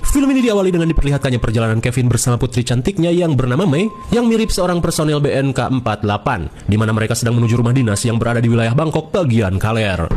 Film ini diawali dengan diperlihatkannya perjalanan Kevin bersama putri cantiknya yang bernama Mei, yang mirip seorang personel BNK 48, di mana mereka sedang menuju rumah dinas yang berada di wilayah Bangkok bagian Kaler.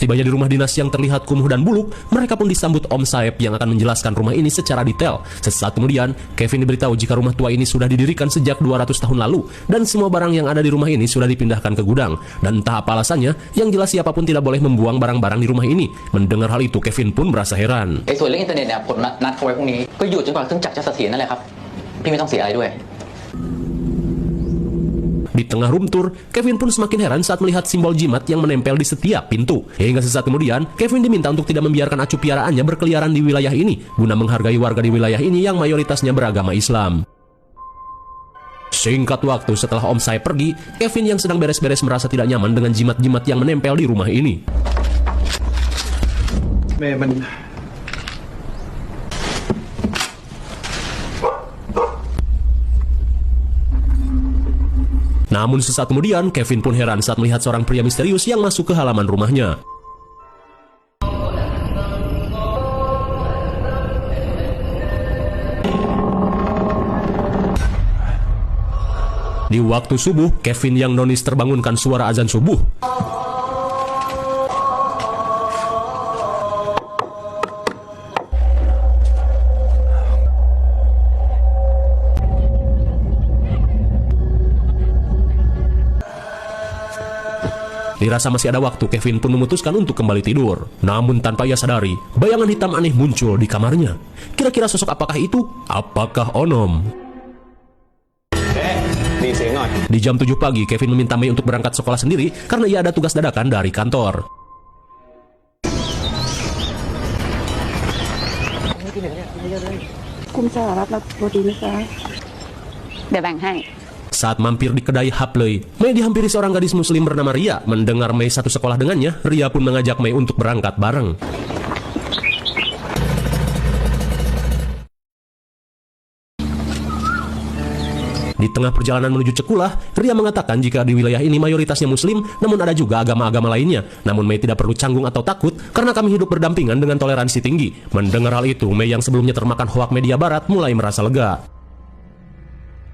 Setibanya di rumah dinas yang terlihat kumuh dan buluk, mereka pun disambut Om Saeb yang akan menjelaskan rumah ini secara detail. Sesaat kemudian, Kevin diberitahu jika rumah tua ini sudah didirikan sejak 200 tahun lalu, dan semua barang yang ada di rumah ini sudah dipindahkan ke gudang. Dan entah apa alasannya, yang jelas siapapun tidak boleh membuang barang-barang di rumah ini. Mendengar hal itu, Kevin pun merasa heran. ส่วนเรื่องอินเทอร์เน็ตเนี่ยผมนัดเขาไว้พรุ่งนี้ก็อยู่จนกว่าเครื่องจักรจะเสถียรนั่นแหละครับพี่ไม่ต้องเสียอะไรด้วย Di tengah room tour, Kevin pun semakin heran saat melihat simbol jimat yang menempel di setiap pintu. Hingga sesaat kemudian, Kevin diminta untuk tidak membiarkan acu piaraannya berkeliaran di wilayah ini, guna menghargai warga di wilayah ini yang mayoritasnya beragama Islam. Singkat waktu setelah Om Saeb pergi, Kevin yang sedang beres-beres merasa tidak nyaman dengan jimat-jimat yang menempel di rumah ini. Namun sesaat kemudian, Kevin pun heran saat melihat seorang pria misterius yang masuk ke halaman rumahnya. Di waktu subuh, Kevin yang nonis terbangunkan suara azan subuh. Dirasa masih ada waktu, Kevin pun memutuskan untuk kembali tidur. Namun tanpa ia sadari, bayangan hitam aneh muncul di kamarnya. Kira-kira sosok apakah itu? Apakah Onom? Di jam 7 pagi, Kevin meminta Mei untuk berangkat sekolah sendiri karena ia ada tugas dadakan dari kantor. Saat mampir di kedai Hapley, Mei dihampiri seorang gadis muslim bernama Ria. Mendengar Mei satu sekolah dengannya, Ria pun mengajak Mei untuk berangkat bareng. Di tengah perjalanan menuju Cekulah, Ria mengatakan jika di wilayah ini mayoritasnya muslim, namun ada juga agama-agama lainnya. Namun Mei tidak perlu canggung atau takut, karena kami hidup berdampingan dengan toleransi tinggi. Mendengar hal itu, Mei yang sebelumnya termakan hoak media barat mulai merasa lega.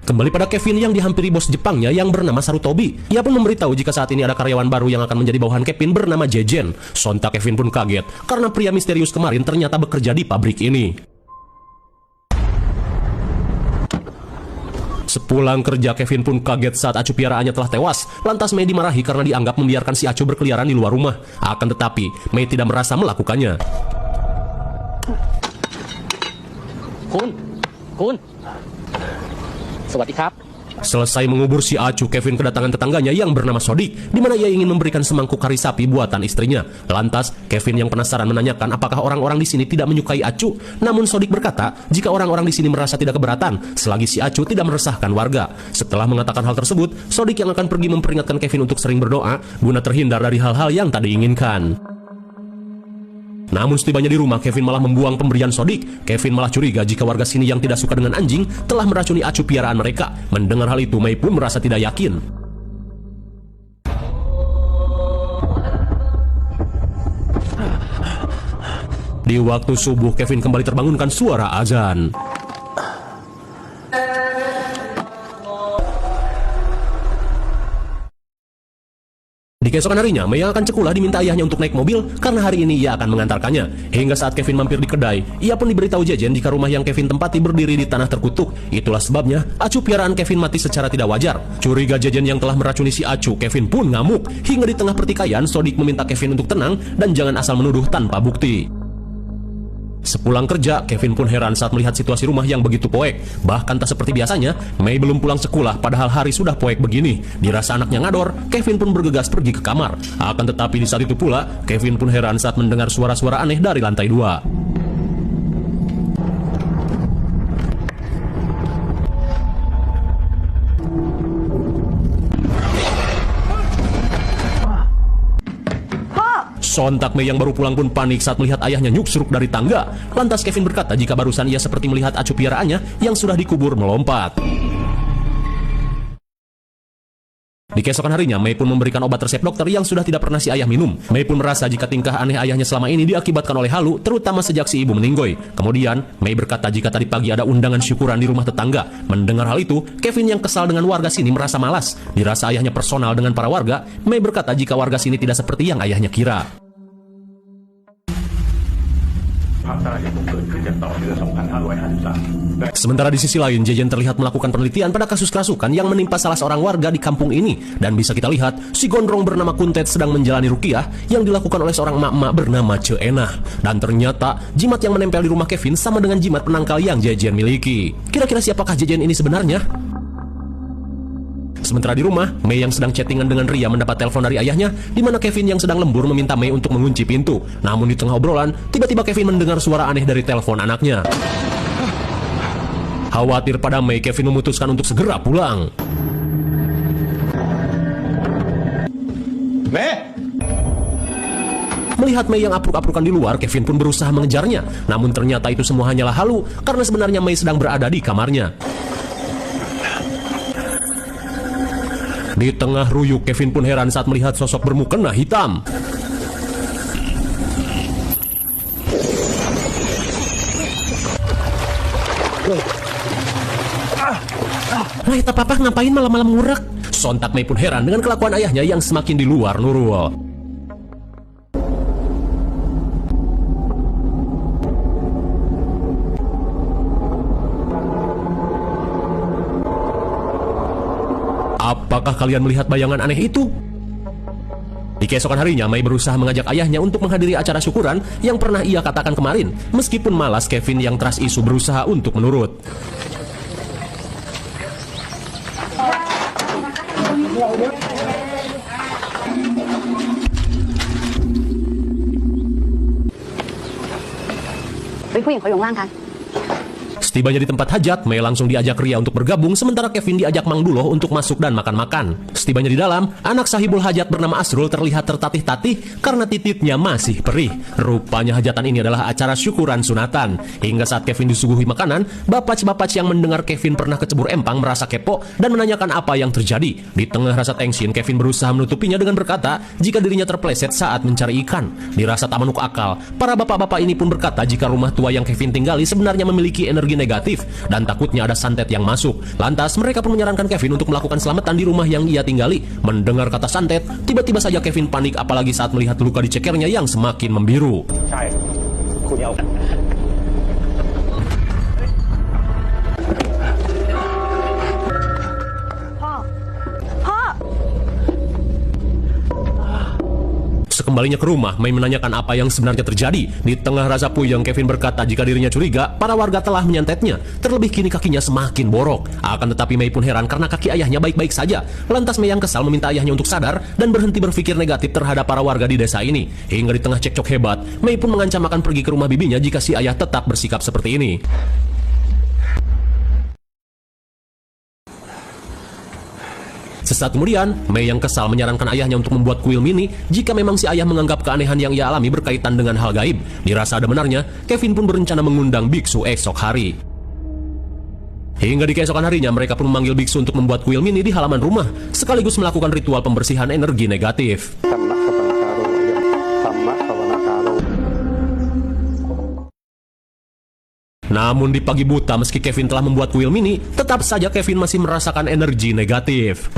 Kembali pada Kevin yang dihampiri bos Jepangnya yang bernama Sarutobi. Ia pun memberitahu jika saat ini ada karyawan baru yang akan menjadi bawahan Kevin bernama Jejen. Sontak Kevin pun kaget karena pria misterius kemarin ternyata bekerja di pabrik ini. Sepulang kerja, Kevin pun kaget saat acu piaraannya telah tewas. Lantas Mei dimarahi karena dianggap membiarkan si acu berkeliaran di luar rumah. Akan tetapi, Mei tidak merasa melakukannya. Kun Swadik. Selesai mengubur si acu, Kevin kedatangan tetangganya yang bernama Sodik, di mana ia ingin memberikan semangkuk kari sapi buatan istrinya. Lantas, Kevin yang penasaran menanyakan apakah orang-orang di sini tidak menyukai acu. Namun Sodik berkata, jika orang-orang di sini merasa tidak keberatan, selagi si acu tidak meresahkan warga. Setelah mengatakan hal tersebut, Sodik yang akan pergi memperingatkan Kevin untuk sering berdoa, guna terhindar dari hal-hal yang tak diinginkan. Namun setibanya di rumah, Kevin malah membuang pemberian Sodik. Kevin malah curiga jika warga sini yang tidak suka dengan anjing telah meracuni acu piaraan mereka. Mendengar hal itu, Mei pun merasa tidak yakin. Di waktu subuh, Kevin kembali terbangunkan suara azan. Di keesokan harinya, Mei yang akan Cekulah diminta ayahnya untuk naik mobil karena hari ini ia akan mengantarkannya. Hingga saat Kevin mampir di kedai, ia pun diberitahu Jejen jika rumah yang Kevin tempati berdiri di tanah terkutuk. Itulah sebabnya acu piaraan Kevin mati secara tidak wajar. Curiga Jejen yang telah meracuni si acu, Kevin pun ngamuk. Hingga di tengah pertikaian, Sodik meminta Kevin untuk tenang dan jangan asal menuduh tanpa bukti. Sepulang kerja, Kevin pun heran saat melihat situasi rumah yang begitu poek. Bahkan tak seperti biasanya, Mei belum pulang sekolah padahal hari sudah poek begini. Dirasa anaknya ngador, Kevin pun bergegas pergi ke kamar. Akan tetapi di saat itu pula, Kevin pun heran saat mendengar suara-suara aneh dari lantai 2. Sontak Mei yang baru pulang pun panik saat melihat ayahnya nyuksruk dari tangga. Lantas Kevin berkata jika barusan ia seperti melihat acu piaraannya yang sudah dikubur melompat. Di keesokan harinya, Mei pun memberikan obat resep dokter yang sudah tidak pernah si ayah minum. Mei pun merasa jika tingkah aneh ayahnya selama ini diakibatkan oleh halu, terutama sejak si ibu meninggoy. Kemudian, Mei berkata jika tadi pagi ada undangan syukuran di rumah tetangga. Mendengar hal itu, Kevin yang kesal dengan warga sini merasa malas. Dirasa ayahnya personal dengan para warga, Mei berkata jika warga sini tidak seperti yang ayahnya kira. ภาพถ่ายที่เกิดขึ้นอย่างต่อเนื่อง2553 Sementara di sisi lain, Jejen terlihat melakukan penelitian pada kasus kerasukan yang menimpa salah seorang warga di kampung ini. Dan bisa kita lihat, si gondrong bernama Kuntet sedang menjalani ruqyah yang dilakukan oleh seorang emak-emak bernama Ce Enah. Dan ternyata, jimat yang menempel di rumah Kevin sama dengan jimat penangkal yang Jejen miliki. Kira-kira siapakah Jejen ini sebenarnya? Sementara di rumah, Mei yang sedang chattingan dengan Ria mendapat telepon dari ayahnya, di mana Kevin yang sedang lembur meminta Mei untuk mengunci pintu. Namun di tengah obrolan, tiba-tiba Kevin mendengar suara aneh dari telepon anaknya. Khawatir pada Mei, Kevin memutuskan untuk segera pulang. Mei! Melihat Mei yang apruk-aprukan di luar, Kevin pun berusaha mengejarnya. Namun ternyata itu semua hanyalah halu, karena sebenarnya Mei sedang berada di kamarnya. Di tengah ruyuk, Kevin pun heran saat melihat sosok bermukena hitam. Lah, eta papa ngapain malam-malam ngurak? Sontak Mei pun heran dengan kelakuan ayahnya yang semakin di luar Nurul. Apakah kalian melihat bayangan aneh itu? Di keesokan harinya, Mei berusaha mengajak ayahnya untuk menghadiri acara syukuran yang pernah ia katakan kemarin. Meskipun malas, Kevin yang trust isu berusaha untuk menurut. Setibanya di tempat hajat, Mei langsung diajak Ria untuk bergabung, sementara Kevin diajak Mang Duloh untuk masuk dan makan-makan. Setibanya di dalam, anak sahibul hajat bernama Asrul terlihat tertatih-tatih karena titiknya masih perih. Rupanya hajatan ini adalah acara syukuran sunatan. Hingga saat Kevin disuguhi makanan, bapac-bapac yang mendengar Kevin pernah kecebur empang merasa kepo dan menanyakan apa yang terjadi. Di tengah rasa tensin, Kevin berusaha menutupinya dengan berkata jika dirinya terpleset saat mencari ikan. Dirasa tak manuk akal, para bapak-bapak ini pun berkata jika rumah tua yang Kevin tinggali sebenarnya memiliki energi negatif dan takutnya ada santet yang masuk. Lantas mereka pun menyarankan Kevin untuk melakukan selamatan di rumah yang ia tinggali. Mendengar kata santet, tiba-tiba saja Kevin panik apalagi saat melihat luka di cekernya yang semakin membiru. Sekembalinya ke rumah, Mei menanyakan apa yang sebenarnya terjadi. Di tengah rasa puyeng, Kevin berkata jika dirinya curiga, para warga telah menyantetnya. Terlebih kini kakinya semakin borok. Akan tetapi Mei pun heran karena kaki ayahnya baik-baik saja. Lantas Mei yang kesal meminta ayahnya untuk sadar dan berhenti berpikir negatif terhadap para warga di desa ini. Hingga di tengah cekcok hebat, Mei pun mengancam akan pergi ke rumah bibinya jika si ayah tetap bersikap seperti ini. Sesaat kemudian, Mei yang kesal menyarankan ayahnya untuk membuat kuil mini jika memang si ayah menganggap keanehan yang ia alami berkaitan dengan hal gaib. Dirasa ada benarnya, Kevin pun berencana mengundang biksu esok hari. Hingga di keesokan harinya, mereka pun memanggil biksu untuk membuat kuil mini di halaman rumah, sekaligus melakukan ritual pembersihan energi negatif. Namun di pagi buta, meski Kevin telah membuat kuil mini, tetap saja Kevin masih merasakan energi negatif.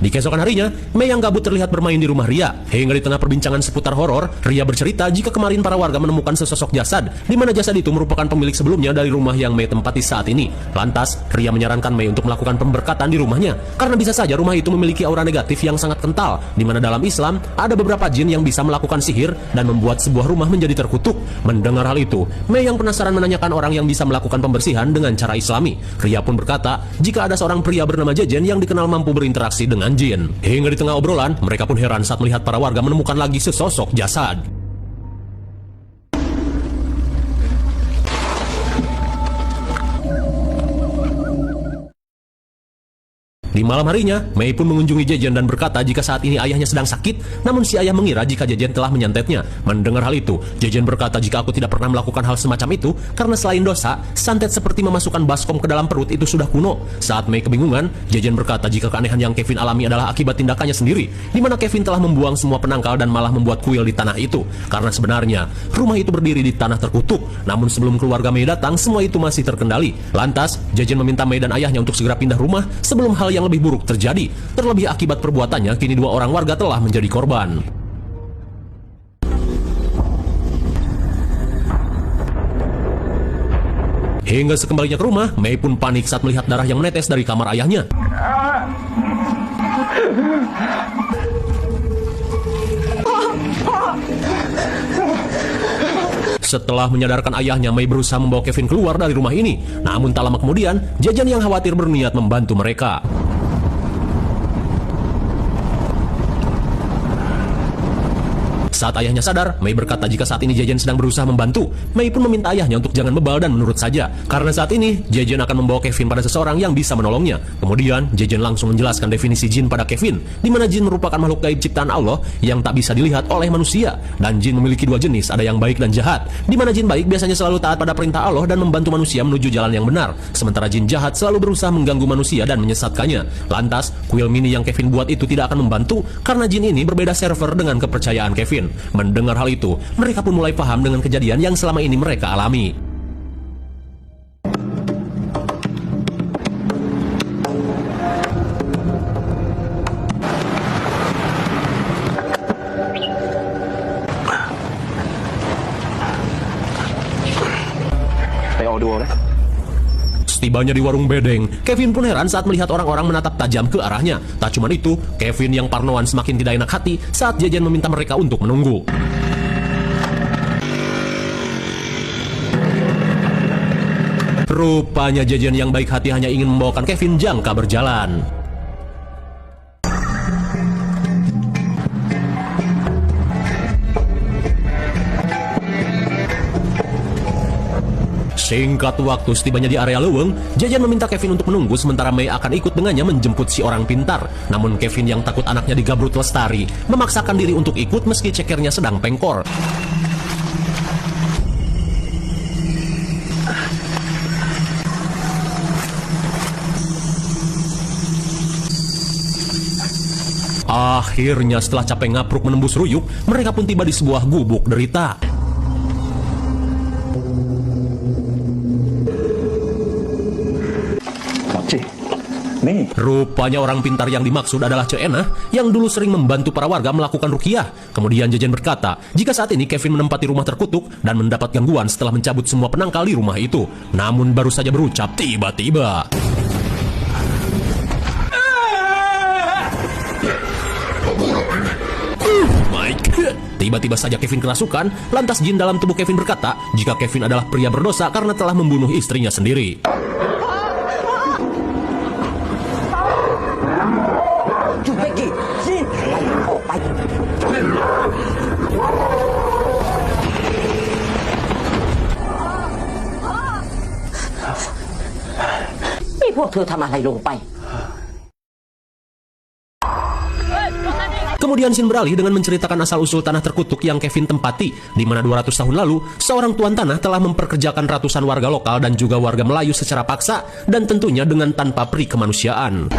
Di keesokan harinya, Mei yang gabut terlihat bermain di rumah Ria. Hingga di tengah perbincangan seputar horor, Ria bercerita jika kemarin para warga menemukan sesosok jasad, di mana jasad itu merupakan pemilik sebelumnya dari rumah yang Mei tempati saat ini. Lantas, Ria menyarankan Mei untuk melakukan pemberkatan di rumahnya, karena bisa saja rumah itu memiliki aura negatif yang sangat kental, di mana dalam Islam ada beberapa jin yang bisa melakukan sihir dan membuat sebuah rumah menjadi terkutuk. Mendengar hal itu, Mei yang penasaran menanyakan orang yang bisa melakukan pembersihan dengan cara Islami. Ria pun berkata jika ada seorang pria bernama Jejen yang dikenal mampu berinteraksi dengan jin. Hingga di tengah obrolan, mereka pun heran saat melihat para warga menemukan lagi sesosok jasad. Di malam harinya, Mei pun mengunjungi Jejen dan berkata jika saat ini ayahnya sedang sakit, namun si ayah mengira jika Jejen telah menyantetnya. Mendengar hal itu, Jejen berkata jika aku tidak pernah melakukan hal semacam itu, karena selain dosa, santet seperti memasukkan baskom ke dalam perut itu sudah kuno. Saat Mei kebingungan, Jejen berkata jika keanehan yang Kevin alami adalah akibat tindakannya sendiri, di mana Kevin telah membuang semua penangkal dan malah membuat kuil di tanah itu. Karena sebenarnya, rumah itu berdiri di tanah terkutuk, namun sebelum keluarga Mei datang, semua itu masih terkendali. Lantas, Jejen meminta Mei dan ayahnya untuk segera pindah rumah sebelum hal yang lebih buruk terjadi. Terlebih akibat perbuatannya, kini 2 orang warga telah menjadi korban. Hingga sekembalinya ke rumah, Mei pun panik saat melihat darah yang menetes dari kamar ayahnya. Setelah menyadarkan ayahnya, Mei berusaha membawa Kevin keluar dari rumah ini. Namun tak lama kemudian, Jejen yang khawatir berniat membantu mereka. Saat ayahnya sadar, Mei berkata jika saat ini Jejen sedang berusaha membantu. Mei pun meminta ayahnya untuk jangan bebal dan menurut saja. Karena saat ini, Jejen akan membawa Kevin pada seseorang yang bisa menolongnya. Kemudian, Jejen langsung menjelaskan definisi jin pada Kevin, di mana jin merupakan makhluk gaib ciptaan Allah yang tak bisa dilihat oleh manusia. Dan jin memiliki 2 jenis, ada yang baik dan jahat. Di mana jin baik biasanya selalu taat pada perintah Allah dan membantu manusia menuju jalan yang benar. Sementara jin jahat selalu berusaha mengganggu manusia dan menyesatkannya. Lantas, kuil mini yang Kevin buat itu tidak akan membantu karena jin ini berbeda server dengan kepercayaan Kevin. Mendengar hal itu, mereka pun mulai paham dengan kejadian yang selama ini mereka alami. Setibanya di warung bedeng, Kevin pun heran saat melihat orang-orang menatap tajam ke arahnya. Tak cuma itu, Kevin yang parnoan semakin tidak enak hati saat Jejen meminta mereka untuk menunggu. Rupanya Jejen yang baik hati hanya ingin membawakan Kevin jangka berjalan. Singkat waktu, setibanya di area leuweung, Jejen meminta Kevin untuk menunggu sementara Mei akan ikut dengannya menjemput si orang pintar. Namun Kevin yang takut anaknya digabrut Lestari memaksakan diri untuk ikut meski cekernya sedang pengkor. Akhirnya setelah capek ngapruk menembus ruyuk, mereka pun tiba di sebuah gubuk derita. Rupanya orang pintar yang dimaksud adalah Cek Enah yang dulu sering membantu para warga melakukan ruqyah. Kemudian Jejen berkata, jika saat ini Kevin menempati rumah terkutuk dan mendapat gangguan setelah mencabut semua penangkal di rumah itu. Namun baru saja berucap, tiba-tiba tiba-tiba saja Kevin kerasukan. Lantas jin dalam tubuh Kevin berkata, jika Kevin adalah pria berdosa karena telah membunuh istrinya sendiri. Kemudian Sin beralih dengan menceritakan asal-usul tanah terkutuk yang Kevin tempati, di mana 200 tahun lalu, seorang tuan tanah telah memperkerjakan ratusan warga lokal dan juga warga Melayu secara paksa, dan tentunya dengan tanpa peri kemanusiaan.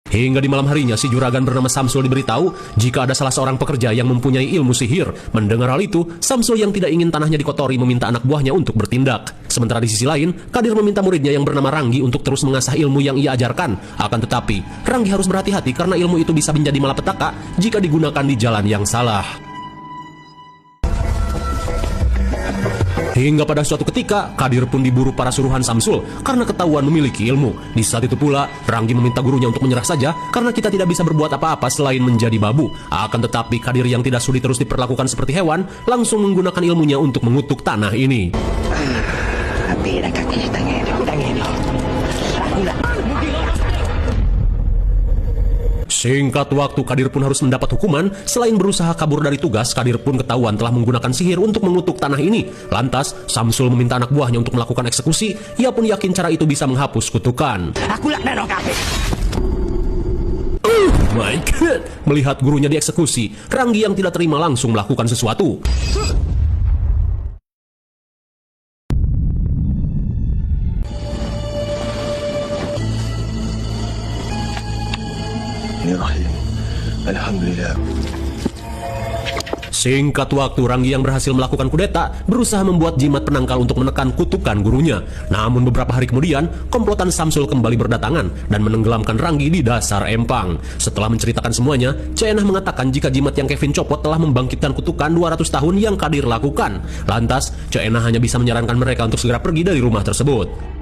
Hingga di malam harinya, si juragan bernama Samsul diberitahu jika ada salah seorang pekerja yang mempunyai ilmu sihir. Mendengar hal itu, Samsul yang tidak ingin tanahnya dikotori meminta anak buahnya untuk bertindak. Sementara di sisi lain, Kadir meminta muridnya yang bernama Ranggi untuk terus mengasah ilmu yang ia ajarkan. Akan tetapi, Ranggi harus berhati-hati karena ilmu itu bisa menjadi malapetaka jika digunakan di jalan yang salah. Hingga pada suatu ketika, Kadir pun diburu para suruhan Samsul karena ketahuan memiliki ilmu. Di saat itu pula, Ranggi meminta gurunya untuk menyerah saja karena kita tidak bisa berbuat apa-apa selain menjadi babu. Akan tetapi, Kadir yang tidak sudi terus diperlakukan seperti hewan, langsung menggunakan ilmunya untuk mengutuk tanah ini. Singkat waktu, Kadir pun harus mendapat hukuman. Selain berusaha kabur dari tugas, Kadir pun ketahuan telah menggunakan sihir untuk mengutuk tanah ini. Lantas, Samsul meminta anak buahnya untuk melakukan eksekusi. Ia pun yakin cara itu bisa menghapus kutukan. Aku nak nano kafe. My God! Melihat gurunya dieksekusi, Ranggi yang tidak terima langsung melakukan sesuatu. Alhamdulillah. Singkat waktu, Ranggi yang berhasil melakukan kudeta berusaha membuat jimat penangkal untuk menekan kutukan gurunya. Namun beberapa hari kemudian, komplotan Samsul kembali berdatangan dan menenggelamkan Ranggi di dasar empang. Setelah menceritakan semuanya, Cenah mengatakan jika jimat yang Kevin copot telah membangkitkan kutukan 200 tahun yang Kadir lakukan. Lantas, Cenah hanya bisa menyarankan mereka untuk segera pergi dari rumah tersebut.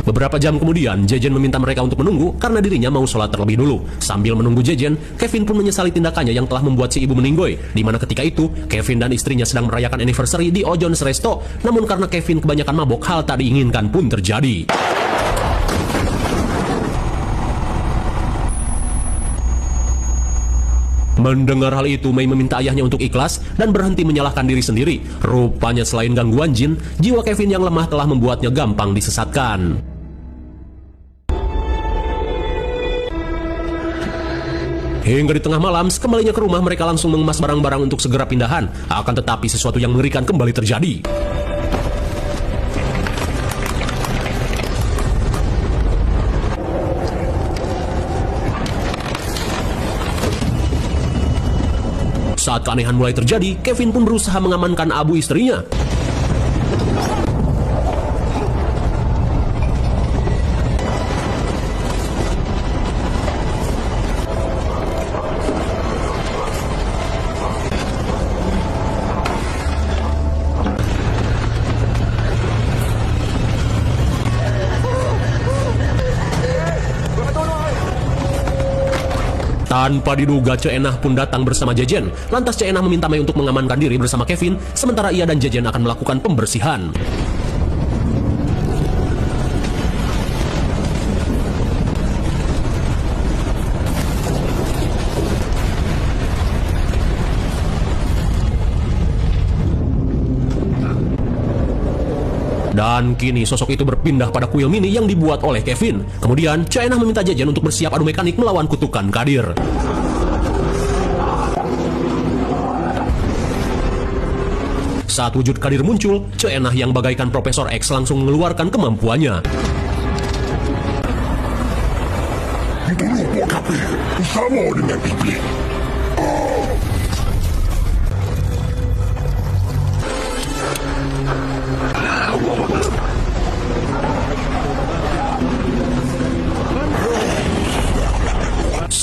Beberapa jam kemudian, Jejen meminta mereka untuk menunggu karena dirinya mau sholat terlebih dulu. Sambil menunggu Jejen, Kevin pun menyesali tindakannya yang telah membuat si ibu meninggoy. Di mana ketika itu, Kevin dan istrinya sedang merayakan anniversary di Ojon's Resto. Namun karena Kevin kebanyakan mabok, hal tak diinginkan pun terjadi. Mendengar hal itu, Mei meminta ayahnya untuk ikhlas dan berhenti menyalahkan diri sendiri. Rupanya selain gangguan jin, jiwa Kevin yang lemah telah membuatnya gampang disesatkan. Hingga di tengah malam, kembalinya ke rumah, mereka langsung mengemas barang-barang untuk segera pindahan. Akan tetapi sesuatu yang mengerikan kembali terjadi. Saat keanehan mulai terjadi, Kevin pun berusaha mengamankan Abu istrinya. Tanpa diduga, Cenah pun datang bersama Jejen. Lantas Cenah meminta Mei untuk mengamankan diri bersama Kevin, sementara ia dan Jejen akan melakukan pembersihan. Dan kini sosok itu berpindah pada kuil mini yang dibuat oleh Kevin. Kemudian, Cenah meminta Jejen untuk bersiap adu mekanik melawan kutukan Kadir. Saat wujud Kadir muncul, Cenah yang bagaikan Profesor X langsung mengeluarkan kemampuannya. Itu kafe sama dengan pipi.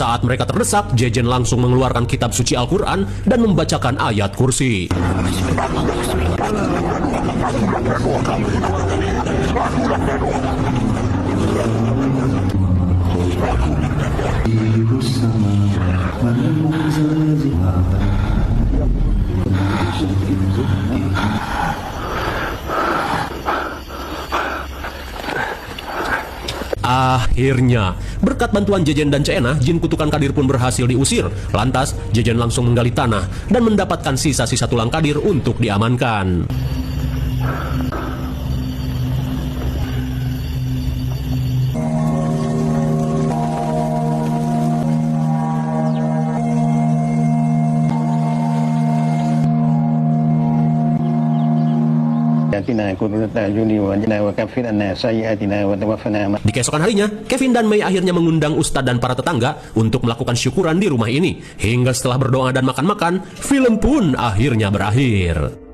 Saat mereka terdesak, Jejen langsung mengeluarkan kitab suci Al-Quran dan membacakan ayat kursi. Akhirnya, berkat bantuan Jejen dan Cenah, jin kutukan Kadir pun berhasil diusir. Lantas, Jejen langsung menggali tanah dan mendapatkan sisa-sisa tulang Kadir untuk diamankan. Di keesokan harinya, Kevin dan Mei akhirnya mengundang Ustadz dan para tetangga untuk melakukan syukuran di rumah ini. Hingga setelah berdoa dan makan-makan, film pun akhirnya berakhir.